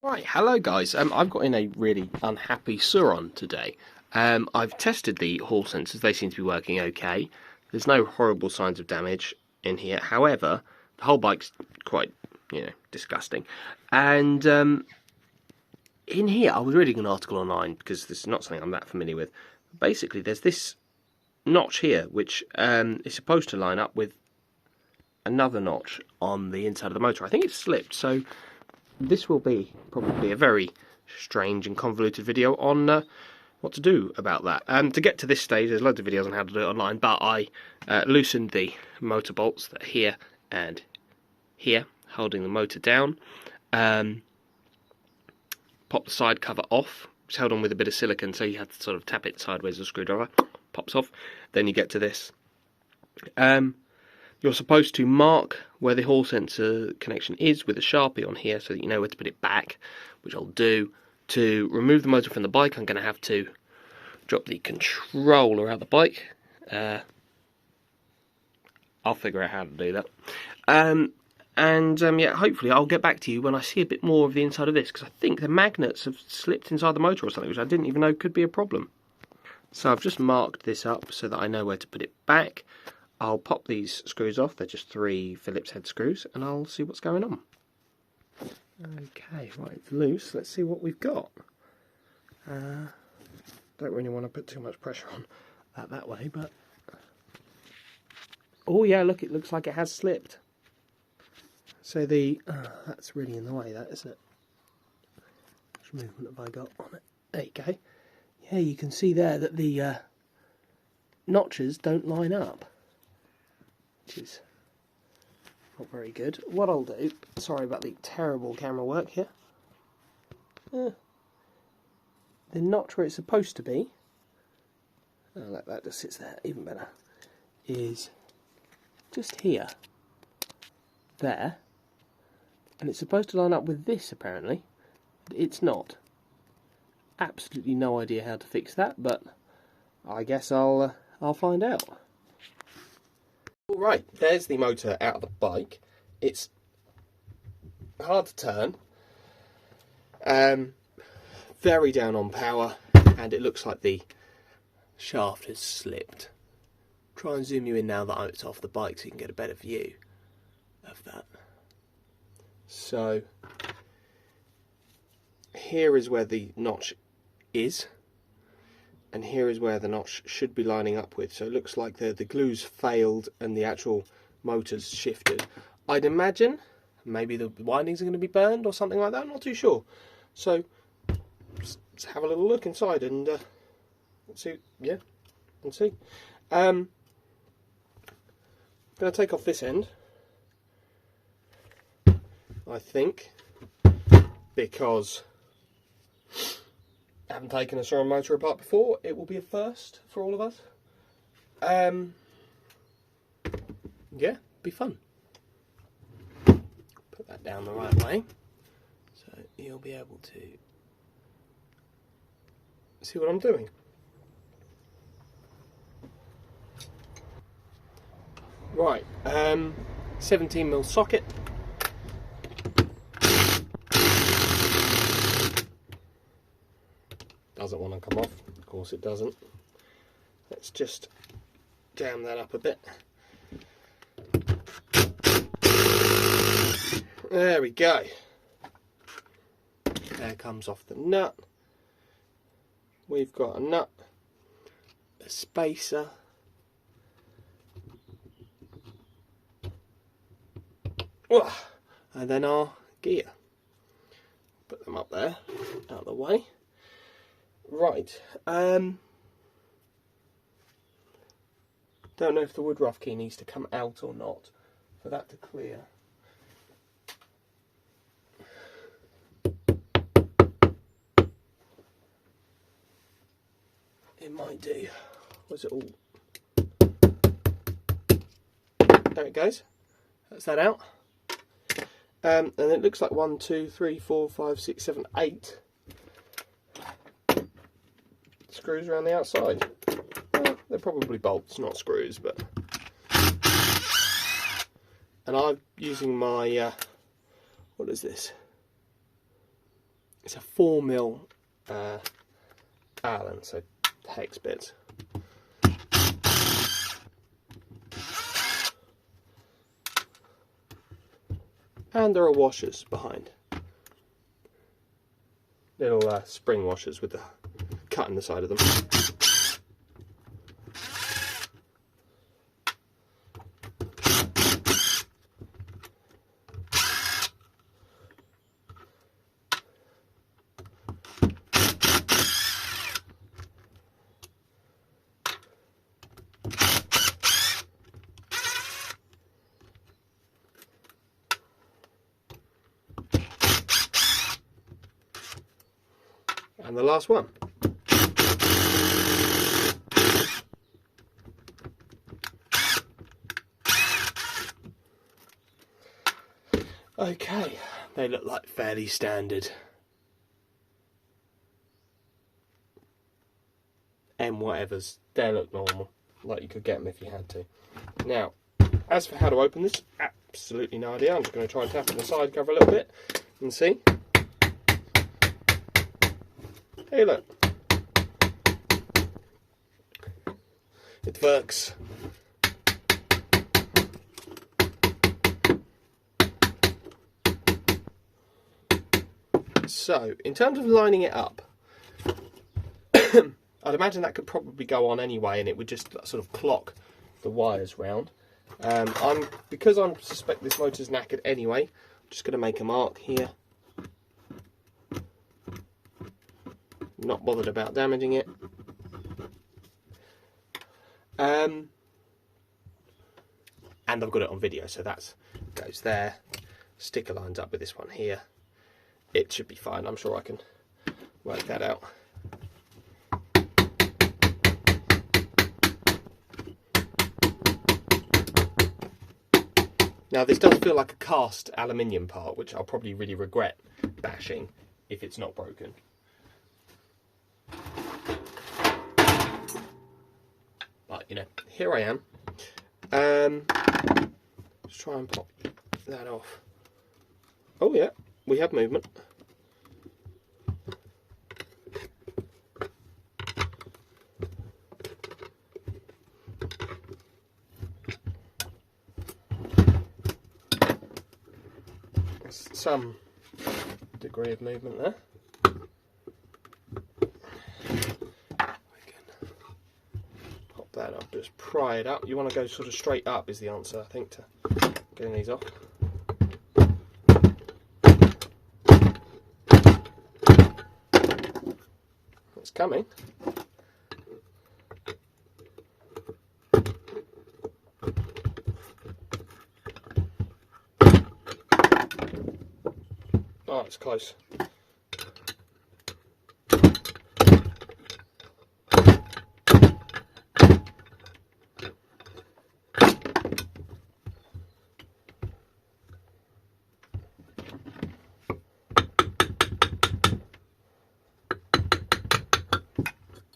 Right, hello guys. I've got in a really unhappy Sur Ron today. I've tested the hall sensors, they seem to be working okay. There's no horrible signs of damage in here. However, the whole bike's quite, disgusting. And in here, I was reading an article online, because this is not something I'm that familiar with. Basically, there's this notch here, which is supposed to line up with another notch on the inside of the motor. I think it's slipped, so this will be probably a very strange and convoluted video on what to do about that. To get to this stage, there's loads of videos on how to do it online, but I loosened the motor bolts that are here and here, holding the motor down. Pop the side cover off. It's held on with a bit of silicone, so you have to sort of tap it sideways with a screwdriver. Pops off. Then you get to this. You're supposed to mark where the hall sensor connection is with a Sharpie on here so that you know where to put it back, which I'll do. To remove the motor from the bike, I'm going to have to drop the controller out of the bike. I'll figure out how to do that. Yeah, hopefully I'll get back to you when I see a bit more of the inside of this, because I think the magnets have slipped inside the motor or something, which I didn't even know could be a problem. So I've just marked this up so that I know where to put it back. I'll pop these screws off, they're just 3 Phillips head screws, and I'll see what's going on. Okay, right, it's loose. Let's see what we've got. Don't really want to put too much pressure on that way, but... Oh yeah, look, it looks like it has slipped. So the... that's really in the way, that, isn't it? Which movement have I got on it? There you go. Yeah, you can see there that the notches don't line up, which is not very good. What I'll do, sorry about the terrible camera work here, the notch where it's supposed to be, that just sits there, even better, is just here, there, and it's supposed to line up with this apparently, but it's not. Absolutely no idea how to fix that, but I guess I'll find out. Alright, there's the motor out of the bike. It's hard to turn, very down on power, and it looks like the shaft has slipped. Try and zoom you in now that it's off the bike so you can get a better view of that. So, here is where the notch is, and here is where the notch should be lining up with. So it looks like the glue's failed and the actual motor's shifted. I'd imagine maybe the windings are going to be burned or something like that, I'm not too sure. So let's have a little look inside and let's see. Yeah, let's see. I'm going to take off this end, I think, because I haven't taken a Sur Ron motor apart before. It will be a first for all of us. Yeah, be fun. Put that down the right way, so you'll be able to see what I'm doing. Right, 17mm socket. Doesn't want to come off, of course it doesn't. Let's just jam that up a bit. There we go. There comes off the nut. We've got a nut, a spacer, and then our gear. Put them up there, out of the way. Right, don't know if the wood rough key needs to come out or not for that to clear. It might do. Where's it all? There it goes. That's that out. And it looks like 1, 2, 3, 4, 5, 6, 7, 8 screws around the outside. Well, they're probably bolts, not screws, but... And I'm using my, what is this? it's a 4mm Allen, so hex bits. And there are washers behind. Little spring washers with the cut in the side of them. And the last one. Okay, they look like fairly standard M whatevers. They look normal, like you could get them if you had to. Now, as for how to open this, absolutely no idea. I'm just going to try and tap on the side cover a little bit and see. Hey, look. It works. So, in terms of lining it up, I'd imagine that could probably go on anyway, and it would just sort of clock the wires round. Because I suspect this motor's knackered anyway, I'm just going to make a mark here. Not bothered about damaging it. And I've got it on video, so that goes there. Sticker lines up with this one here. It should be fine. I'm sure I can work that out. Now this does feel like a cast aluminium part, which I'll probably really regret bashing if it's not broken. But you know, here I am. Let's try and pop that off. Oh yeah, we have movement. Some degree of movement there. We can pop that up, just pry it up. You want to go sort of straight up is the answer, I think, to getting these off. It's coming. Oh, it's close.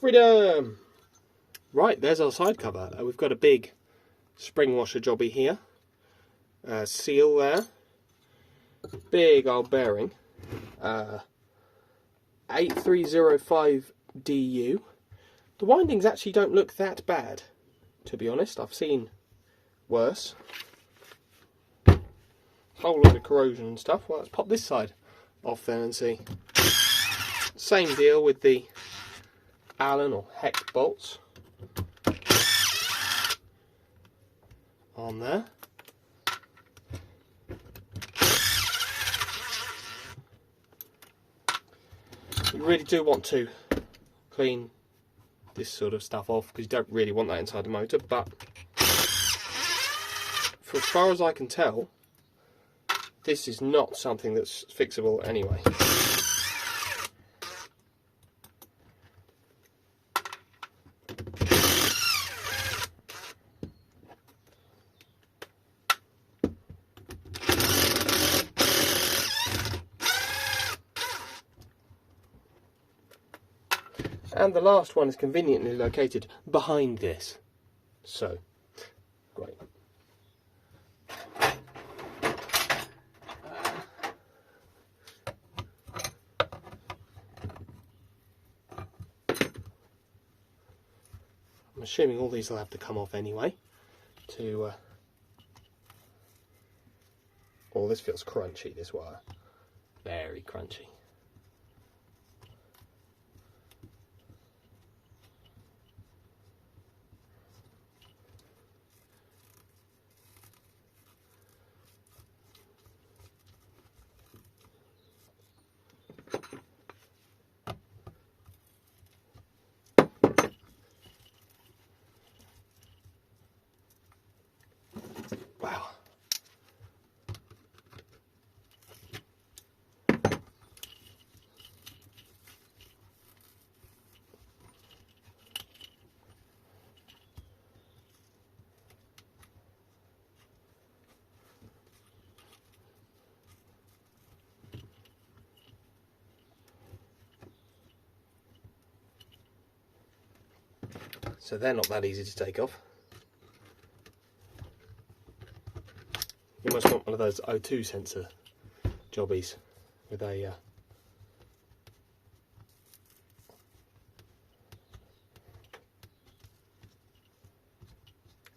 Freedom! Right, there's our side cover. We've got a big spring washer jobby here. Seal there. Big old bearing. 8305 DU. The windings actually don't look that bad, to be honest. I've seen worse. Whole lot of corrosion and stuff. Well, let's pop this side off then and see. Same deal with the Allen or hex bolts on there. You really do want to clean this sort of stuff off because you don't really want that inside the motor, but for as far as I can tell, this is not something that's fixable anyway. And the last one is conveniently located behind this. So, great. I'm assuming all these will have to come off anyway. Oh, this feels crunchy, this wire. Very crunchy. Wow. So they're not that easy to take off. You almost want one of those O2 sensor jobbies with a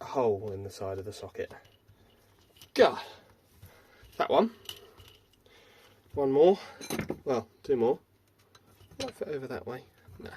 hole in the side of the socket. God, that one. One more. Well, two more. Might fit over that way. No.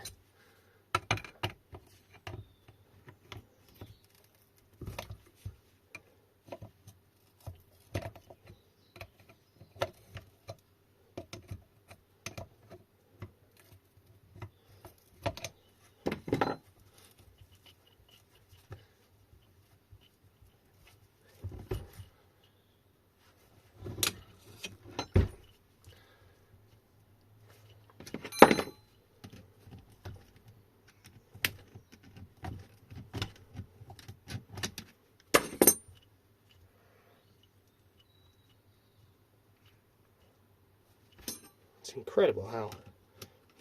It's incredible how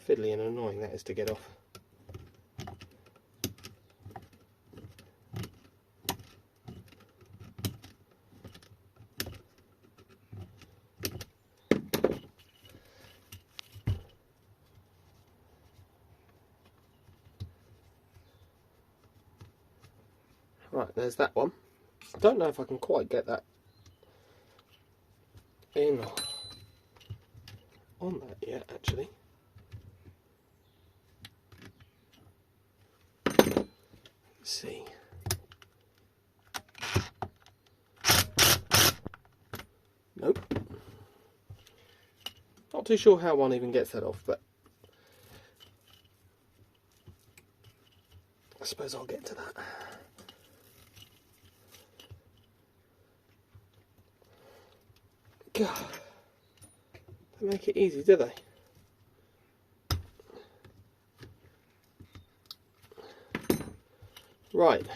fiddly and annoying that is to get off. Right, there's that one. I don't know if I can quite get that in on that yet, actually. Let's see. Nope. Not too sure how one even gets that off, but I suppose I'll get to that. God. They make it easy, do they? Right,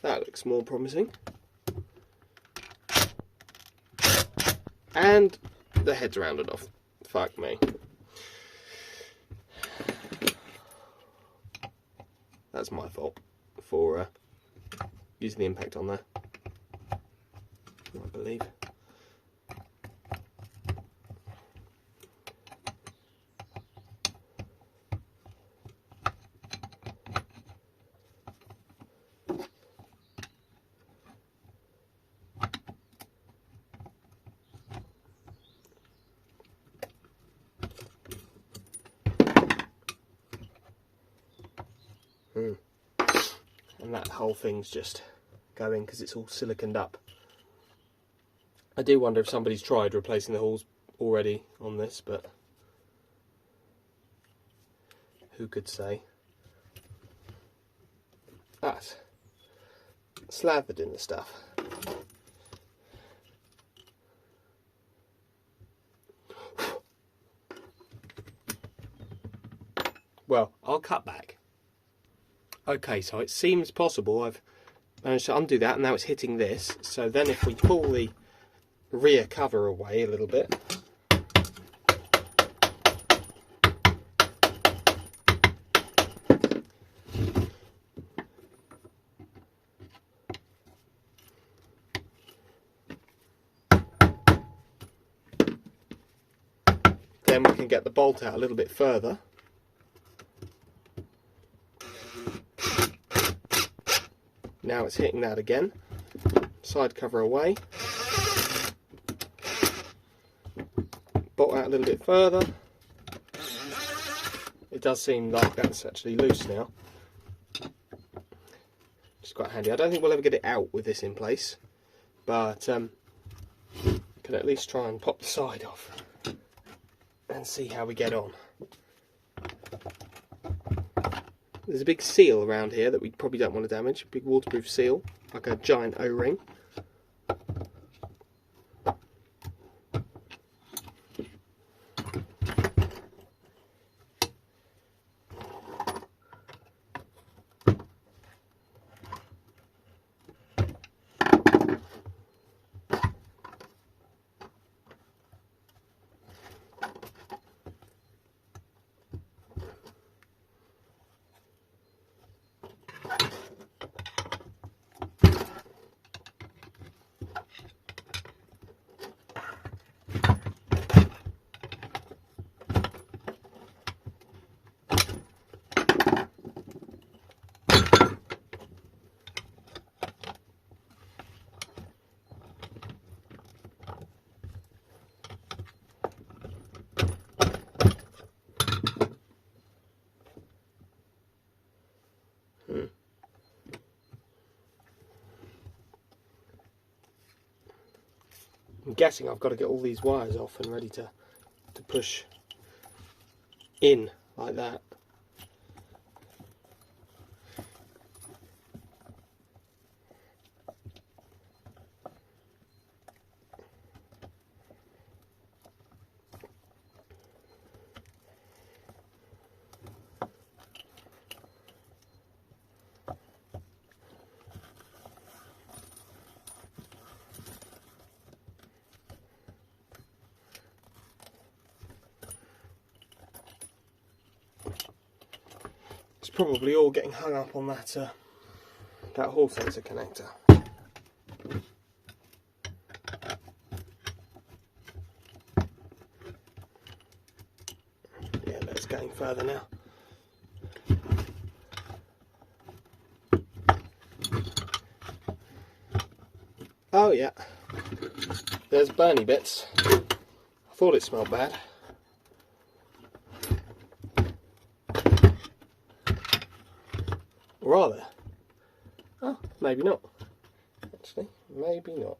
that looks more promising. And the head's rounded off. Fuck me. That's my fault for using the impact on there, I believe. And that whole thing's just going because it's all siliconed up. I do wonder if somebody's tried replacing the holes already on this, but who could say? That's slathered in the stuff. Well, I'll cut back. Okay, so it seems possible I've managed to undo that, and now it's hitting this. So then if we pull the rear cover away a little bit, then we can get the bolt out a little bit further. Now it's hitting that again. Side cover away. Bolt out a little bit further. It does seem like that's actually loose now. It's quite handy. I don't think we'll ever get it out with this in place, but can at least try and pop the side off and see how we get on. There's a big seal around here that we probably don't want to damage. A big waterproof seal, like a giant O-ring. I'm guessing I've got to get all these wires off and ready to push in like that. It's probably all getting hung up on that that hall sensor connector. Yeah, that's going further now. Oh yeah, there's burny bits. I thought it smelled bad. Or are there? Oh, maybe not. Actually, maybe not.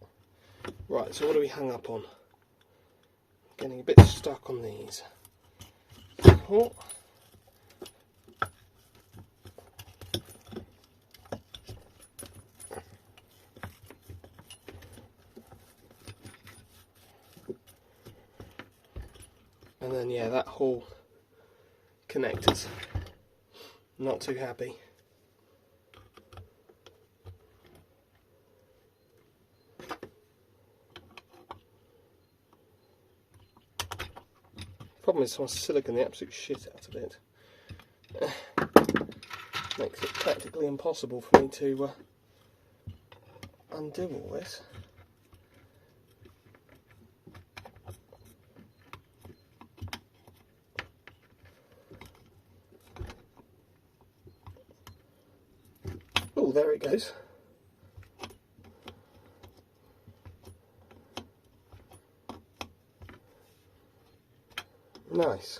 Right, so what are we hung up on? Getting a bit stuck on these. Oh. And then yeah, that whole connector's not too happy. Problem is, I want to silicon the absolute shit out of it. Makes it practically impossible for me to undo all this. Oh, there it goes. Nice.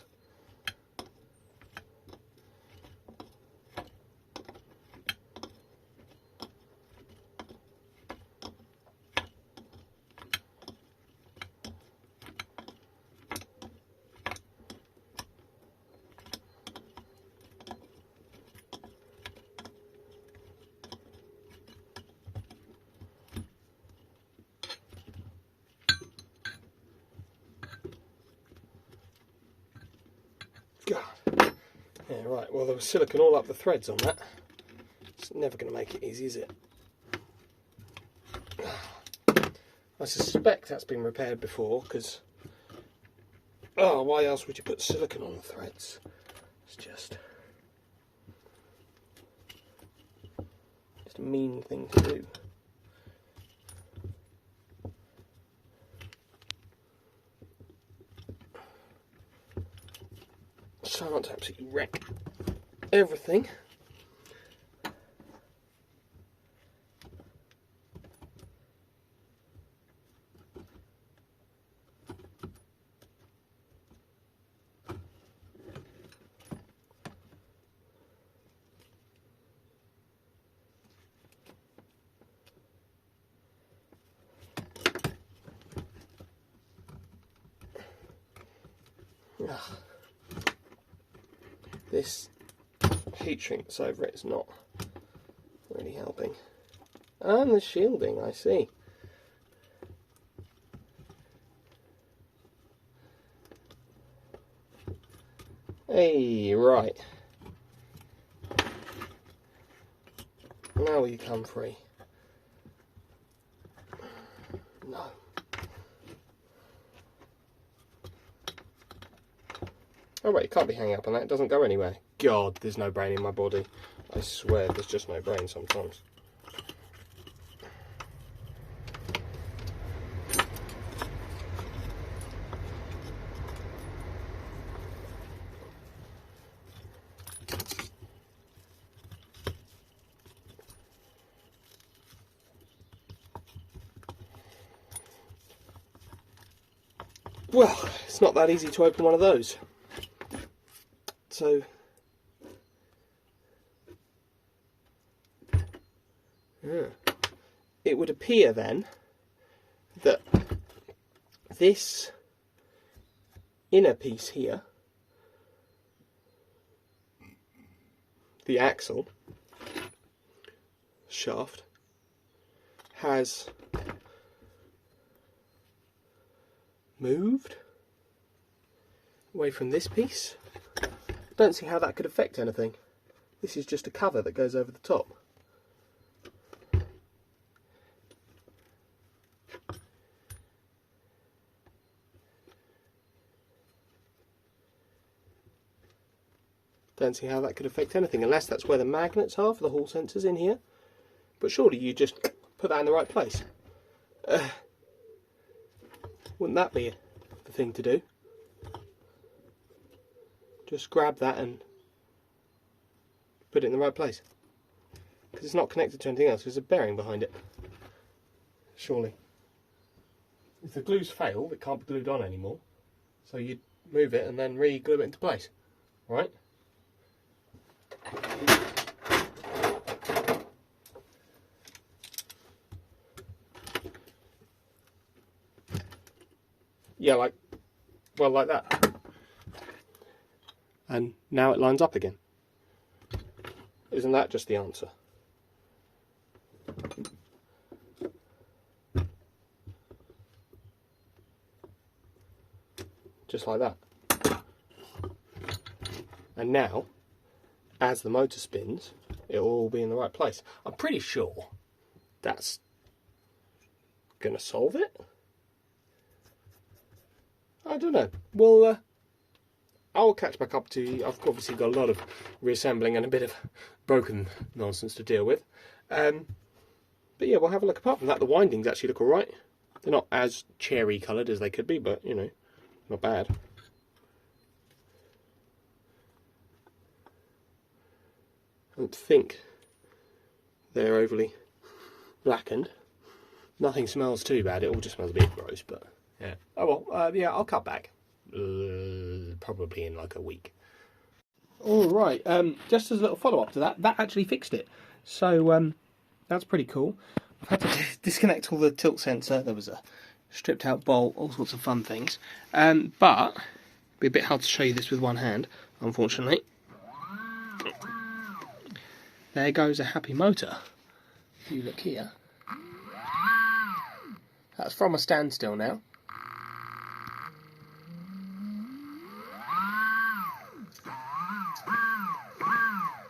God. Yeah, right, well there was silicone all up the threads on that. It's never going to make it easy, is it? I suspect that's been repaired before, because... Oh, why else would you put silicone on the threads? It's just a mean thing to do. Try not to absolutely wreck everything. This heat shrink that's over it is not really helping. And the shielding, I see. Hey, right. Now will you come free? No. Oh wait, it can't be hanging up on that, it doesn't go anywhere. God, there's no brain in my body. I swear, there's just no brain sometimes. Well, it's not that easy to open one of those. So, it would appear then that this inner piece here, the axle shaft, has moved away from this piece. Don't see how that could affect anything. This is just a cover that goes over the top. Don't see how that could affect anything, unless that's where the magnets are for the hall sensors in here. But surely you just put that in the right place. Wouldn't that be the thing to do? Just grab that and put it in the right place. Because it's not connected to anything else, there's a bearing behind it. Surely. If the glues fail, it can't be glued on anymore. So you move it and then re-glue it into place. Right? Yeah, like that. And now it lines up again. Isn't that just the answer? Just like that. And now, as the motor spins, it will all be in the right place. I'm pretty sure that's going to solve it. I don't know. Well, I'll catch back up to you. I've obviously got a lot of reassembling and a bit of broken nonsense to deal with. But yeah, we'll have a look. Apart from that, the windings actually look alright. They're not as cherry coloured as they could be, but, you know, not bad. I don't think they're overly blackened. Nothing smells too bad. It all just smells a bit gross, but yeah. Oh well, yeah, I'll cut back. Probably in like a week. Alright, just as a little follow-up to that, that actually fixed it. So, that's pretty cool. I've had to disconnect all the tilt sensor. There was a stripped out bolt, all sorts of fun things. But, it'd be a bit hard to show you this with one hand, unfortunately. There goes a happy motor. If you look here. That's from a standstill now.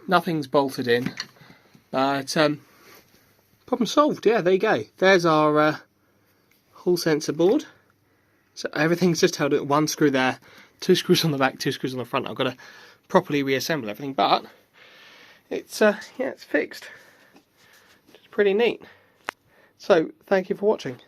Nothing's bolted in, but problem solved. Yeah, there you go. There's our hall sensor board. So everything's just held at one screw there, 2 screws on the back, 2 screws on the front. I've got to properly reassemble everything, but it's yeah, it's fixed. It's pretty neat. So thank you for watching.